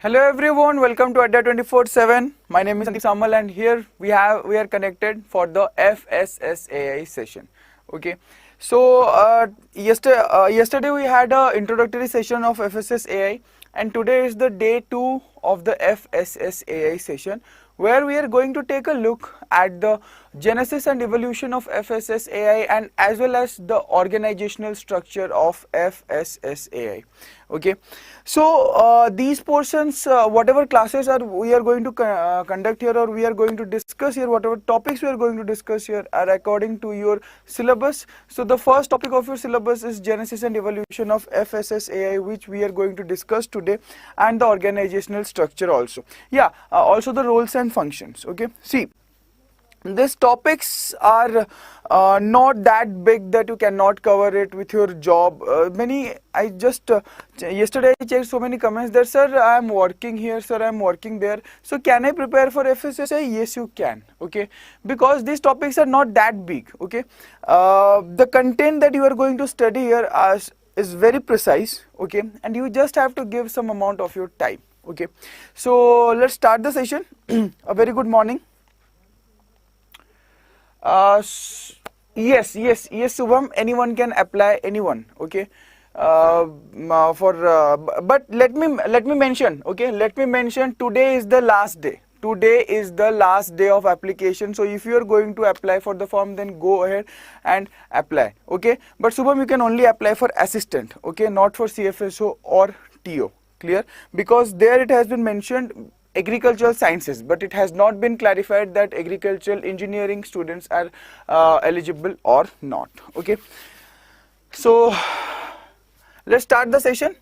Hello everyone, welcome to Adda 24/7. My name is Sandeep Samal and here we are connected for the FSSAI session. Okay, so yesterday we had a introductory session of FSSAI and today is the day 2 of the FSSAI session, where we are going to take a look at the genesis and evolution of FSSAI and as well as the organizational structure of FSSAI. Okay, so these portions, whatever classes we are going to conduct here, or we are going to discuss here, whatever topics we are going to discuss here are according to your syllabus. So the first topic of your syllabus is genesis and evolution of FSSAI, which we are going to discuss today, and the organizational structure also. Yeah, also the roles and functions. Okay, see, these topics are not that big that you cannot cover it with your job. Yesterday I checked so many comments that, sir, I am working here, sir, I am working there. So can I prepare for FSSAI? Yes, you can. Okay, because these topics are not that big. Okay, the content that you are going to study here is very precise. Okay, and you just have to give some amount of your time. Okay, so let's start the session. A very good morning. Yes, Subham, anyone can apply, anyone. Okay, but let me mention. Okay, let me mention, today is the last day. Today is the last day of application. So if you are going to apply for the form, then go ahead and apply. Okay, but Subham, you can only apply for assistant. Okay, not for CFSO or TO. Clear? Because there it has been mentioned agricultural sciences, but it has not been clarified that agricultural engineering students are eligible or not. Okay, so let's start the session.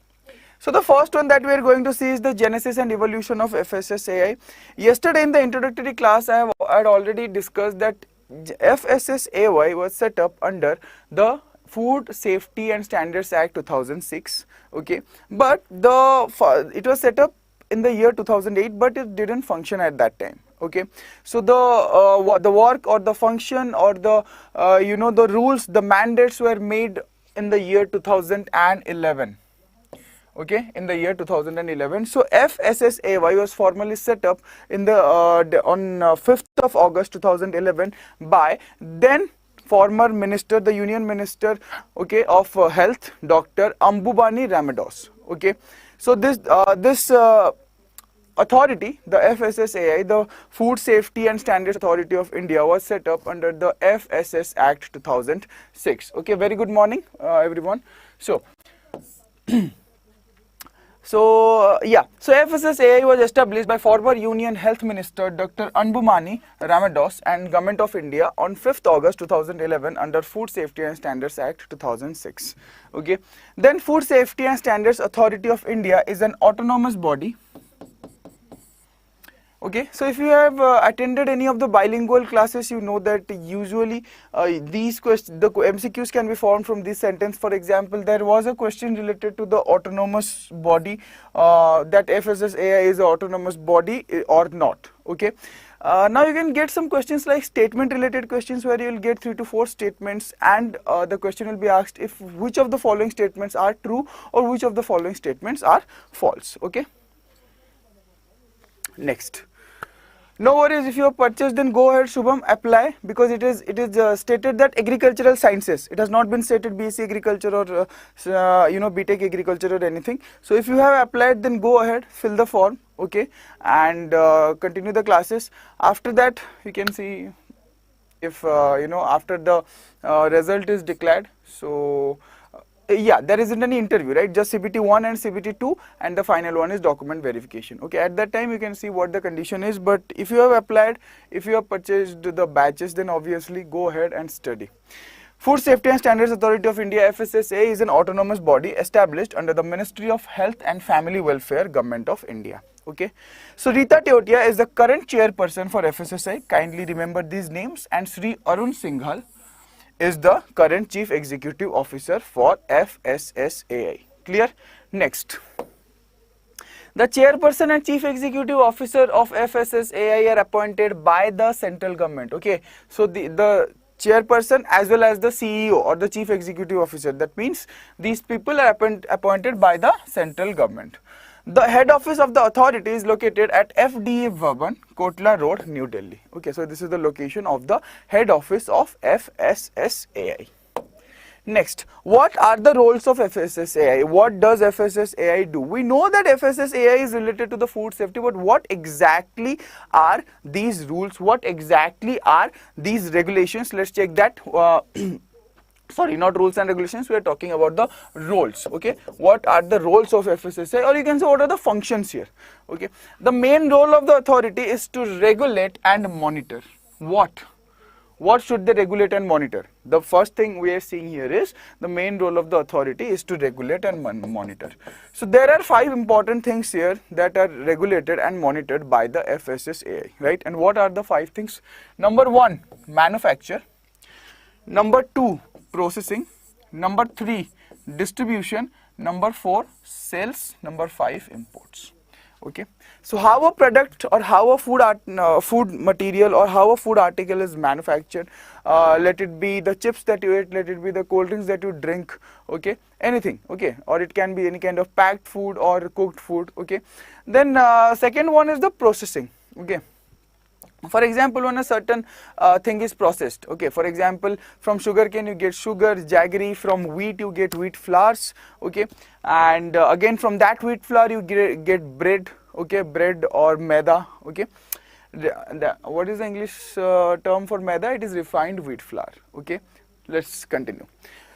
So the first one that we are going to see is the genesis and evolution of FSSAI. Yesterday in the introductory class I had already discussed that FSSAI was set up under the Food Safety and Standards Act 2006. Okay, but it was set up in the year 2008, but it didn't function at that time. Okay, so the work or the function or the the rules, the mandates were made in the year 2011. Okay, in the year 2011. So FSSAI was formally set up in the on 5th of August 2011 by then former minister, the Union Minister, okay, of Health, Dr. Ambubani Ramados. Okay, so this authority, the FSSAI, the Food Safety and Standards Authority of India, was set up under the FSS Act 2006. Okay, very good morning, everyone. So, so FSSAI was established by former Union Health Minister Dr. Ambubani Ramados and Government of India on 5th August 2011 under Food Safety and Standards Act 2006. Okay, then Food Safety and Standards Authority of India is an autonomous body. Okay, so if you have attended any of the bilingual classes, you know that usually the MCQs can be formed from this sentence. For example, there was a question related to the autonomous body, that FSSAI is an autonomous body or not. Okay, now you can get some questions like statement related questions, where you will get 3 to 4 statements, and the question will be asked if which of the following statements are true or which of the following statements are false. Okay, next. No worries, if you have purchased, then go ahead, Shubham, apply, because it is stated that agricultural sciences. It has not been stated BSc agriculture or BTech agriculture or anything. So if you have applied, then go ahead, fill the form, okay, and continue the classes. After that, you can see if after the result is declared. So yeah, there isn't any interview, right? Just CBT 1 and CBT 2, and the final one is document verification. Okay, at that time you can see what the condition is, but if you have applied, if you have purchased the batches, then obviously go ahead and study. Food Safety and Standards Authority of India, FSSAI, is an autonomous body established under the Ministry of Health and Family Welfare, Government of India. Okay, so Rita Teotia is the current chairperson for FSSAI. Kindly remember these names. And Sri Arun Singhal is the current Chief Executive Officer for FSSAI. Clear? Next. The chairperson and Chief Executive Officer of FSSAI are appointed by the central government. Okay, so the chairperson as well as the CEO or the chief executive officer. That means these people are appointed by the central government. The head office of the authority is located at FDA Bhavan, Kotla Road, New Delhi. Okay, so this is the location of the head office of FSSAI. Next, what are the roles of FSSAI? What does FSSAI do? We know that FSSAI is related to the food safety, but what exactly are these rules? What exactly are these regulations? Let's check that. Sorry, not rules and regulations, we are talking about the roles. Okay, what are the roles of FSSAI, or you can say what are the functions here? Okay, the main role of the authority is to regulate and monitor. What should they regulate and monitor? The first thing we are seeing here is the main role of the authority is to regulate and monitor. So there are 5 important things here that are regulated and monitored by the FSSAI, right? And what are the 5 things? Number 1, manufacture. Number 2, processing. Number 3, distribution. Number 4, sales. Number 5, imports. Okay, so how a product or how a food material or how a food article is manufactured, let it be the chips that you eat, let it be the cold drinks that you drink, okay, anything, okay, or it can be any kind of packed food or cooked food, okay. Then second one is the processing, okay. For example, when a certain thing is processed, okay, for example, from sugarcane you get sugar, jaggery, from wheat you get wheat flours, okay, and again from that wheat flour you get bread, okay, bread or maida, okay. What is the English term for maida? It is refined wheat flour, okay. Let's continue.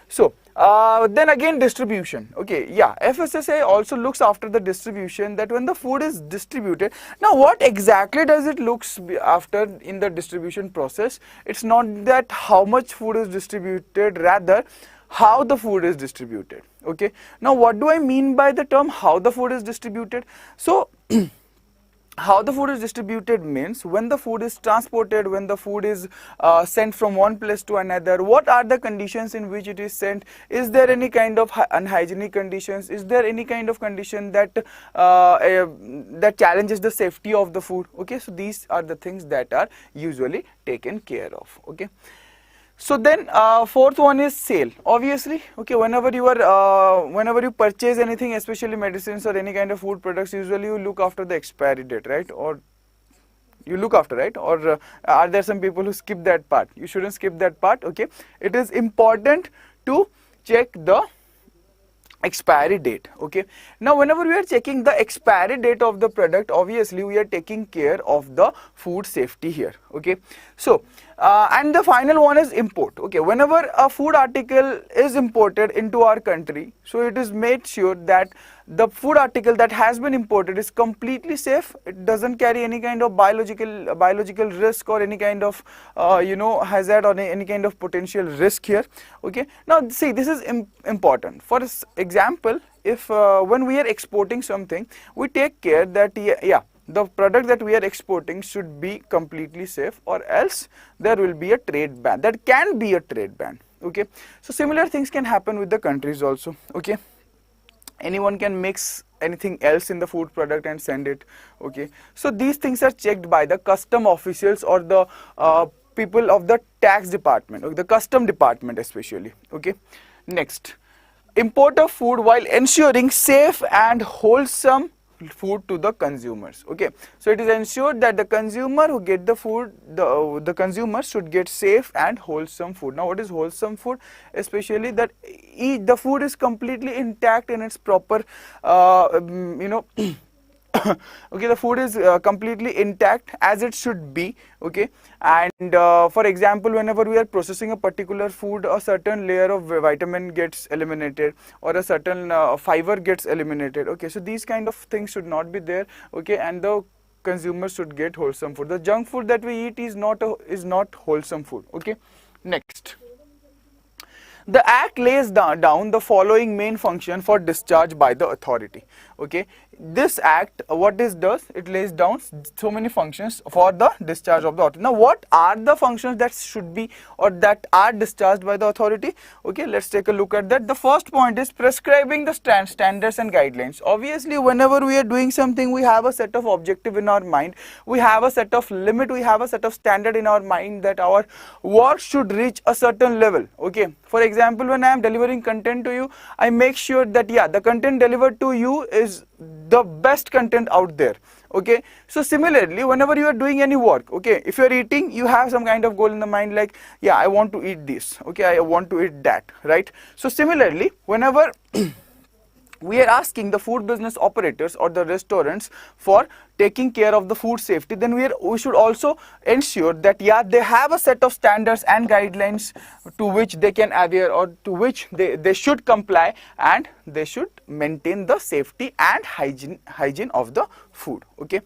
So then again distribution, okay, yeah, FSSAI also looks after the distribution, that when the food is distributed. Now what exactly does it looks after in the distribution process? It's not that how much food is distributed, rather how the food is distributed, okay. Now what do I mean by the term how the food is distributed? So how the food is distributed means when the food is transported, when the food is sent from one place to another, what are the conditions in which it is sent? Is there any kind of unhygienic conditions? Is there any kind of condition that that challenges the safety of the food? Okay, so these are the things that are usually taken care of. Okay. So then fourth one is sale, obviously, okay, whenever you purchase anything, especially medicines or any kind of food products, usually you look after the expiry date, right? Or you look after, right? Or are there some people who skip that part? You shouldn't skip that part, okay. It is important to check the expiry date, okay. Now whenever we are checking the expiry date of the product, obviously we are taking care of the food safety here, okay. So and the final one is import, okay. Whenever a food article is imported into our country, so it is made sure that the food article that has been imported is completely safe. It doesn't carry any kind of biological risk or any kind of hazard or any kind of potential risk here, okay. Now see, this is important. For example, if when we are exporting something, we take care that the product that we are exporting should be completely safe, or else there will be a trade ban. That can be a trade ban, okay. So similar things can happen with the countries also, okay. Anyone can mix anything else in the food product and send it, okay. So these things are checked by the custom officials or the people of the tax department, okay, the custom department especially, okay. Next, import of food while ensuring safe and wholesome food to the consumers, okay. So it is ensured that the consumer who get the food, the consumer should get safe and wholesome food. Now what is wholesome food? Especially that the food is completely intact in its proper okay, the food is completely intact as it should be, okay. And for example, whenever we are processing a particular food, a certain layer of vitamin gets eliminated or a certain fiber gets eliminated, okay. So these kind of things should not be there, okay, and the consumer should get wholesome food. The junk food that we eat is not wholesome food, okay. Next, the Act lays down the following main function for discharge by the authority. Okay, this act, what this does, it lays down so many functions for the discharge of the authority. Now what are the functions that should be or that are discharged by the authority? Okay, let's take a look at that. The first point is prescribing the standards and guidelines. Obviously, whenever we are doing something, we have a set of objective in our mind, we have a set of limit, we have a set of standard in our mind that our work should reach a certain level. Okay, for example, when I am delivering content to you, I make sure that the content delivered to you is the best content out there. Okay, so similarly, whenever you are doing any work, okay, if you are eating, you have some kind of goal in the mind, like I want to eat this, okay, I want to eat that, right? So similarly, whenever we are asking the food business operators or the restaurants for taking care of the food safety, then we should also ensure that they have a set of standards and guidelines to which they can adhere, or to which they should comply, and they should maintain the safety and hygiene of the food. Okay,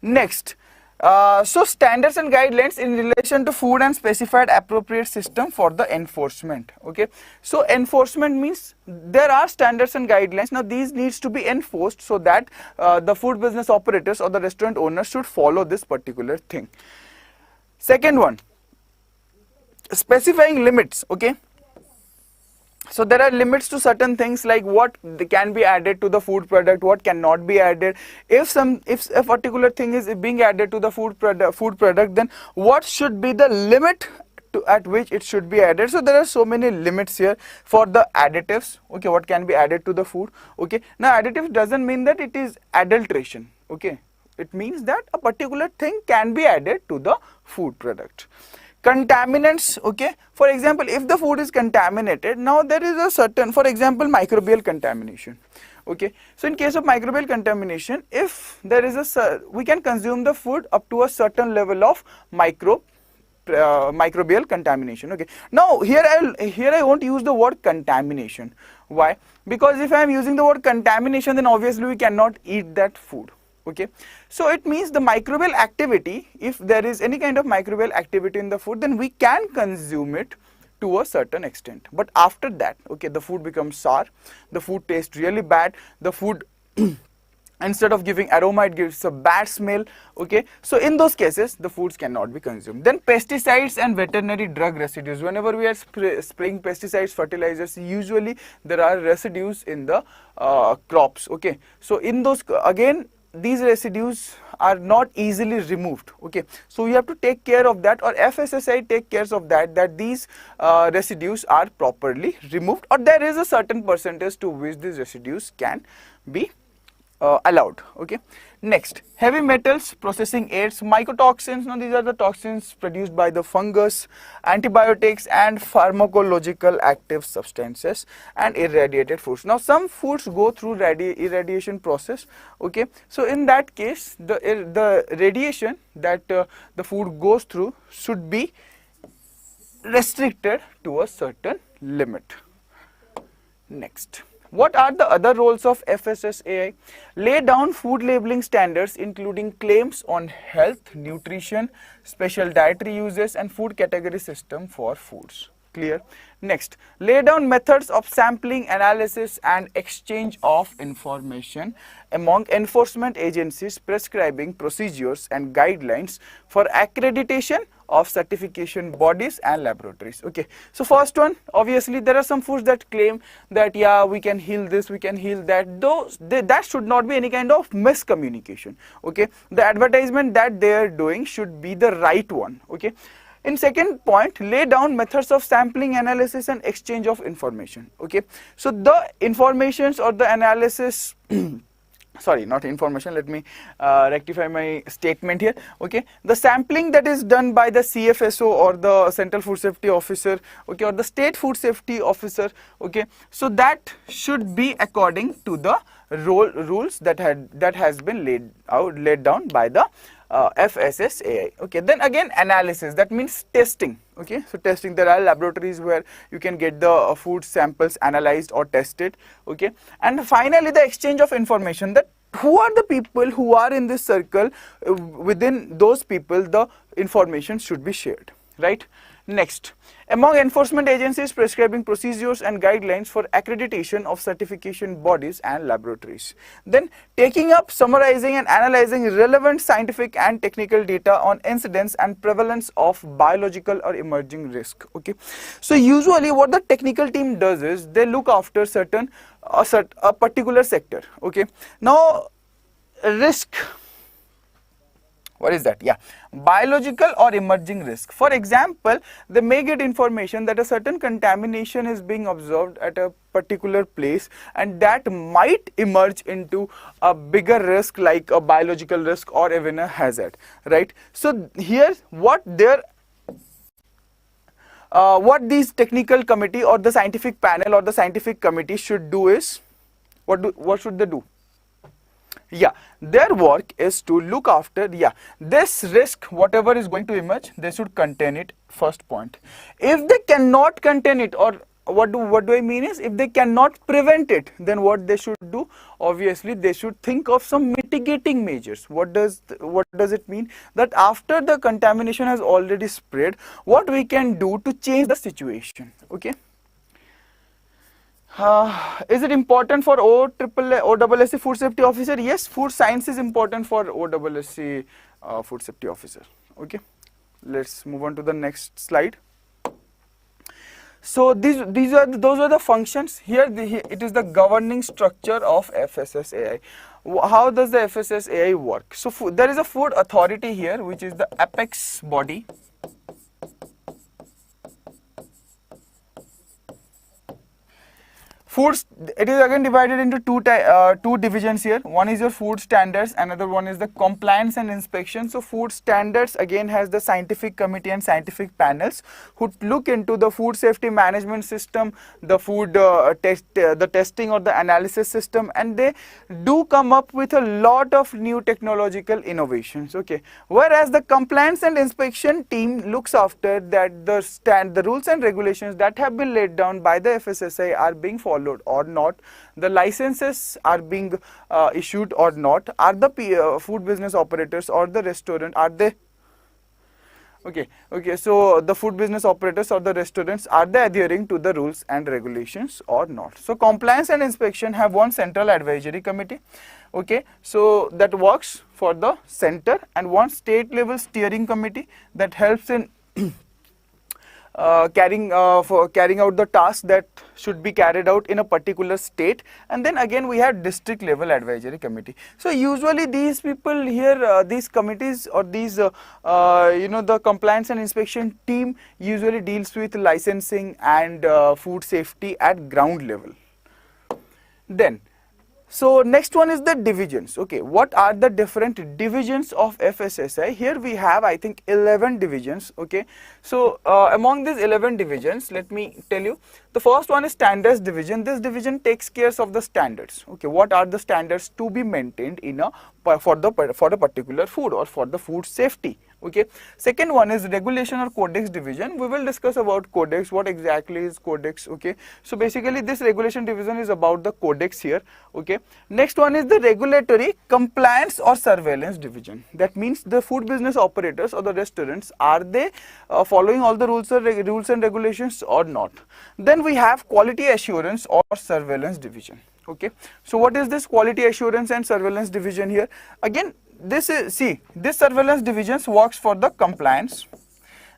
next, so standards and guidelines in relation to food and specified appropriate system for the enforcement. Okay, so enforcement means there are standards and guidelines. Now these needs to be enforced so that the food business operators or the restaurant owners should follow this particular thing. Second one, specifying limits. Okay, so there are limits to certain things, like what can be added to the food product, what cannot be added. If a particular thing is being added to the food product, then what should be the limit at which it should be added. So there are so many limits here for the additives. Okay, what can be added to the food. Okay, now additive doesn't mean that it is adulteration. Okay, it means that a particular thing can be added to the food product. Contaminants. Okay, for example, if the food is contaminated, now there is a certain, for example, microbial contamination. Okay, so in case of microbial contamination, if there is we can consume the food up to a certain level of microbial contamination. Okay, now here I won't use the word contamination. Why? Because if I am using the word contamination, then obviously we cannot eat that food. Okay, so it means the microbial activity, if there is any kind of microbial activity in the food, then we can consume it to a certain extent. But after that, okay, the food becomes sour, the food tastes really bad, the food instead of giving aroma, it gives a bad smell. Okay, so in those cases, the foods cannot be consumed. Then pesticides and veterinary drug residues. Whenever we are spraying pesticides, fertilizers, usually there are residues in the crops. Okay, so in those, again, these residues are not easily removed. Okay, so we have to take care of that, or FSSAI take care of that these residues are properly removed, or there is a certain percentage to which these residues can be allowed. Okay, next, heavy metals, processing aids, mycotoxins. Now these are the toxins produced by the fungus, antibiotics and pharmacological active substances, and irradiated foods. Now some foods go through irradiation process. Okay, so in that case, the radiation that the food goes through should be restricted to a certain limit. Next, what are the other roles of FSSAI? Lay down food labeling standards, including claims on health, nutrition, special dietary uses, and food category system for foods. Clear? Next, lay down methods of sampling, analysis, and exchange of information among enforcement agencies, prescribing procedures and guidelines for accreditation of certification bodies and laboratories. Okay, so first one, obviously there are some foods that claim that we can heal this, we can heal that. That should not be any kind of miscommunication. Okay, the advertisement that they are doing should be the right one. Okay, in second point, lay down methods of sampling, analysis, and exchange of information. Okay, so the informations or the analysis sorry, not information, let me rectify my statement here. Okay, the sampling that is done by the CFSO or the Central Food Safety Officer, okay, or the State Food Safety Officer, okay, so that should be according to the rules that has been laid down by the FSSAI. Okay, then again, analysis, that means testing. Okay, so testing, there are laboratories where you can get the food samples analyzed or tested. Okay, and finally the exchange of information, that who are the people who are in this circle, within those people the information should be shared, right? Next, among enforcement agencies prescribing procedures and guidelines for accreditation of certification bodies and laboratories. Then taking up, summarizing and analyzing relevant scientific and technical data on incidence and prevalence of biological or emerging risk. Okay, so usually what the technical team does is they look after a particular sector. Okay, now risk, what is that? Yeah, biological or emerging risk. For example, they may get information that a certain contamination is being observed at a particular place, and that might emerge into a bigger risk like a biological risk or even a hazard, right? So here what these technical committee or the scientific panel or the scientific committee should do is, what should they do? Yeah, their work is to look after, yeah, this risk, whatever is going to emerge, they should contain it, first point. If they cannot contain it, or what do I mean is, if they cannot prevent it, then what they should do? Obviously, they should think of some mitigating measures. What does it mean? That after the contamination has already spread, what we can do to change the situation, okay? Is it important for OSSC food safety officer? Yes, food science is important for OSSC food safety officer. Okay, let's move on to the next slide. So those are the functions. Here it is the governing structure of FSSAI. How does the FSSAI work? So there is a food authority here, which is the apex body. Foods, it is again divided into two divisions here. One is your food standards, another one is the compliance and inspection. So food standards again has the scientific committee and scientific panels who look into the food safety management system, the food the testing or the analysis system, and they do come up with a lot of new technological innovations. Okay, whereas the compliance and inspection team looks after that the rules and regulations that have been laid down by the FSSAI are being followed or not, the licenses are being issued or not, are the food business operators or the restaurant, are they okay, so the food business operators or the restaurants, are they adhering to the rules and regulations or not? So compliance and inspection have one central advisory committee, okay, so that works for the center, and one state level steering committee that helps in carrying out the tasks that should be carried out in a particular state, and then again we have district level advisory committee. So usually these people here, these committees or these the compliance and inspection team usually deals with licensing and food safety at ground level. Then so next one is the divisions. Okay, what are the different divisions of FSSAI? Here we have, I think, 11 divisions. Okay, so among these 11 divisions, let me tell you, the first one is standards division. This division takes care of the standards. Okay, what are the standards to be maintained in for a particular food or for the food safety? Okay, second one is regulation or codex division. We will discuss about codex, what exactly is codex. Okay, so basically this regulation division is about the codex here. Okay, next one is the regulatory compliance or surveillance division. That means the food business operators or the restaurants, are they following all the rules and regulations or not? Then we have quality assurance or surveillance division. Okay, so what is this quality assurance and surveillance division here? Again, this surveillance division works for the compliance.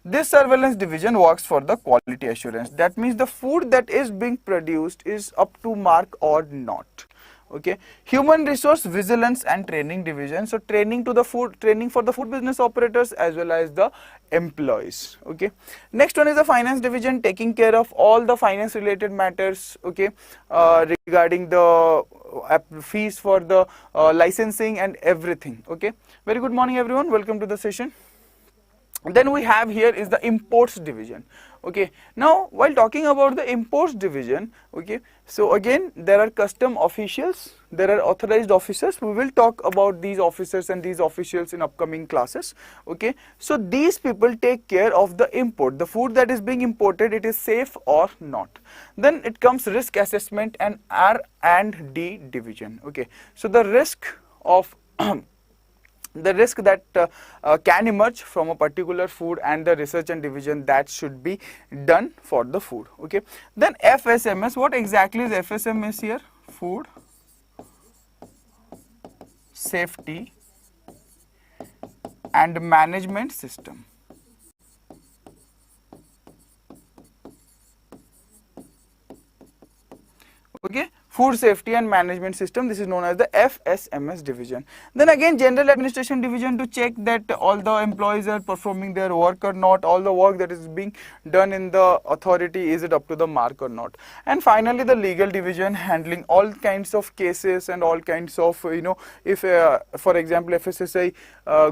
This surveillance division works for the quality assurance. That means the food that is being produced is up to mark or not. Okay, human resource vigilance and training division. So training for the food business operators as well as the employees. Okay, next one is the finance division, taking care of all the finance related matters. Okay, regarding the fees for the licensing and everything. Okay, very good morning everyone, welcome to the session. Then we have here is the imports division. Okay, now while talking about the imports division, okay, so again there are custom officials, there are authorized officers. We will talk about these officers and these officials in upcoming classes. Okay, so these people take care of the import, the food that is being imported, it is safe or not. Then it comes risk assessment and R&D division. Okay, so the risk of the risk that can emerge from a particular food and the research and division that should be done for the food. Okay, then FSMS, what exactly is FSMS here? Food safety and management system. Okay, food safety and management system, this is known as the FSMS division. Then again, general administration division, to check that all the employees are performing their work or not, all the work that is being done in the authority, is it up to the mark or not. And finally, the legal division, handling all kinds of cases and all kinds of, if for example FSSAI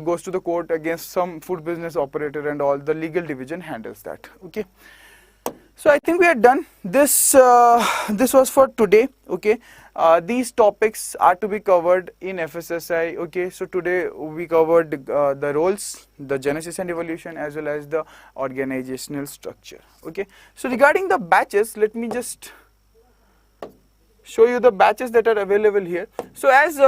goes to the court against some food business operator and all, the legal division handles that. Okay, so I think we are done. This was for today. Okay, these topics are to be covered in FSSAI. Okay, so today we covered the roles, the genesis and evolution, as well as the organizational structure. Okay, so regarding the batches, let me just show you the batches that are available here. So as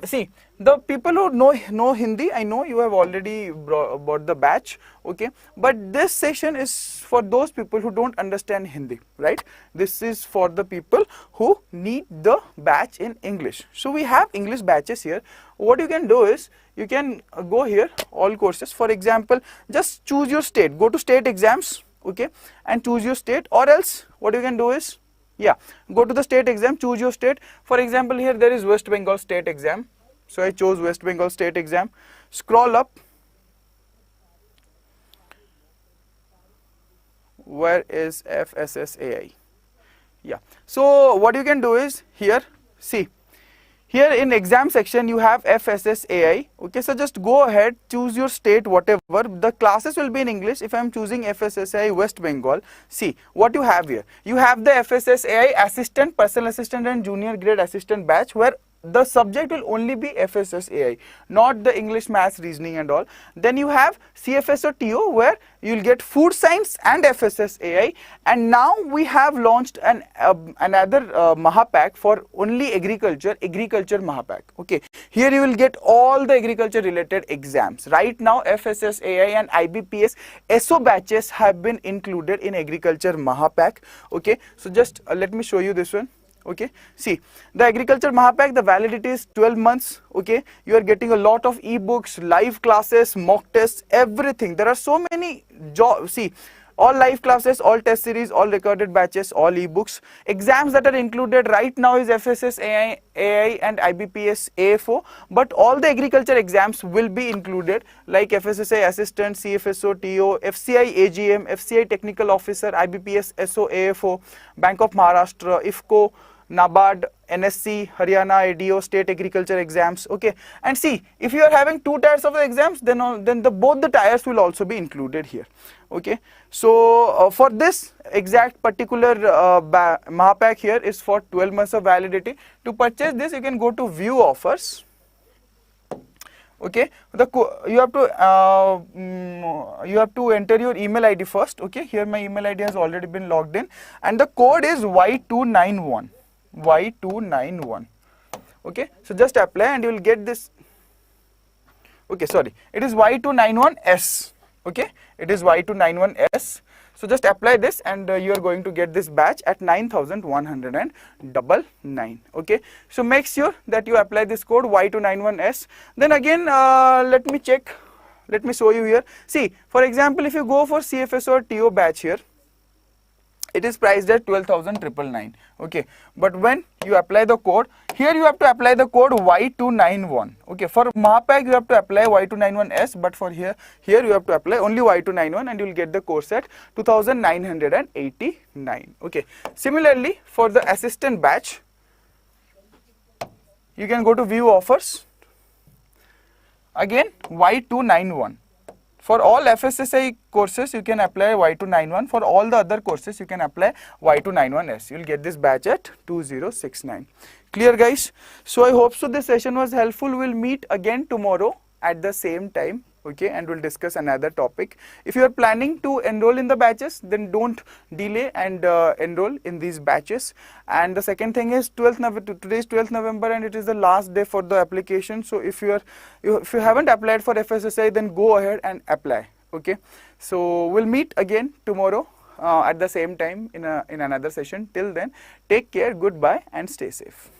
see, the people who know Hindi, I know you have already bought the batch. Okay, but this session is for those people who don't understand Hindi, right? This is for the people who need the batch in English. So we have English batches here. What you can do is, you can go here, all courses. For example, just choose your state, go to state exams, okay, and choose your state. Or else what you can do is, yeah, go to the state exam, choose your state. For example, here there is West Bengal state exam. So I chose West Bengal state exam. Scroll up. Where is FSSAI? Yeah. So what you can do is, here, see, here in exam section you have FSSAI. Okay, so just go ahead, choose your state, whatever. The classes will be in English. If I am choosing FSSAI West Bengal, see what you have here. You have the FSSAI assistant, personal assistant and junior grade assistant batch, where the subject will only be FSSAI, not the English, maths, reasoning and all. Then you have CFSO TO, where you will get food science and FSSAI. And now we have launched another Mahapack for only agriculture Mahapack. Okay, here you will get all the agriculture related exams. Right now FSSAI and IBPS SO batches have been included in agriculture Mahapack. Okay, so just let me show you this one. Okay, see, the agriculture Mahapack, the validity is 12 months. Okay, you are getting a lot of ebooks, live classes, mock tests, everything. There are so many see, all live classes, all test series, all recorded batches, all ebooks. Exams that are included right now is FSSAI AI and IBPS AFO, but all the agriculture exams will be included, like FSSAI assistant, CFSO TO, FCI AGM, FCI technical officer, IBPS SO AFO, Bank of Maharashtra, IFCO, NABARD, NSC, Haryana, ADO, state agriculture exams. Okay, and see, if you are having 2 tiers of the exams, then both the tiers will also be included here. Okay, so for this exact particular Mahapack here is for 12 months of validity. To purchase this, you can go to view offers. Okay, you have to enter your email ID first. Okay, here my email ID has already been logged in, and the code is Y291. Y291. Okay, so just apply and you will get this. Okay, sorry, it is Y291S. Okay, it is Y291S. So just apply this and you are going to get this batch at 9,199. Okay, so make sure that you apply this code Y291S. Then again, let me check, let me show you here. See, for example, if you go for CFSO or TO batch here, it is priced at 12,999. Okay, but when you apply the code, here you have to apply the code Y291. Okay, for Mahapack you have to apply Y291S, but for here you have to apply only Y291 and you will get the course at 2,989. Okay, similarly for the assistant batch, you can go to view offers. Again Y291. For all FSSAI courses, you can apply Y291. For all the other courses, you can apply Y291S. You will get this batch at 2069. Clear, guys? So I hope so this session was helpful. We will meet again tomorrow at the same time. okay, and we'll discuss another topic. If you are planning to enroll in the batches, then don't delay and enroll in these batches. And the second thing is today is 12th November and it is the last day for the application. So if you haven't applied for FSSAI, then go ahead and apply, okay. So we'll meet again tomorrow at the same time in another session. Till then, take care, goodbye, and stay safe.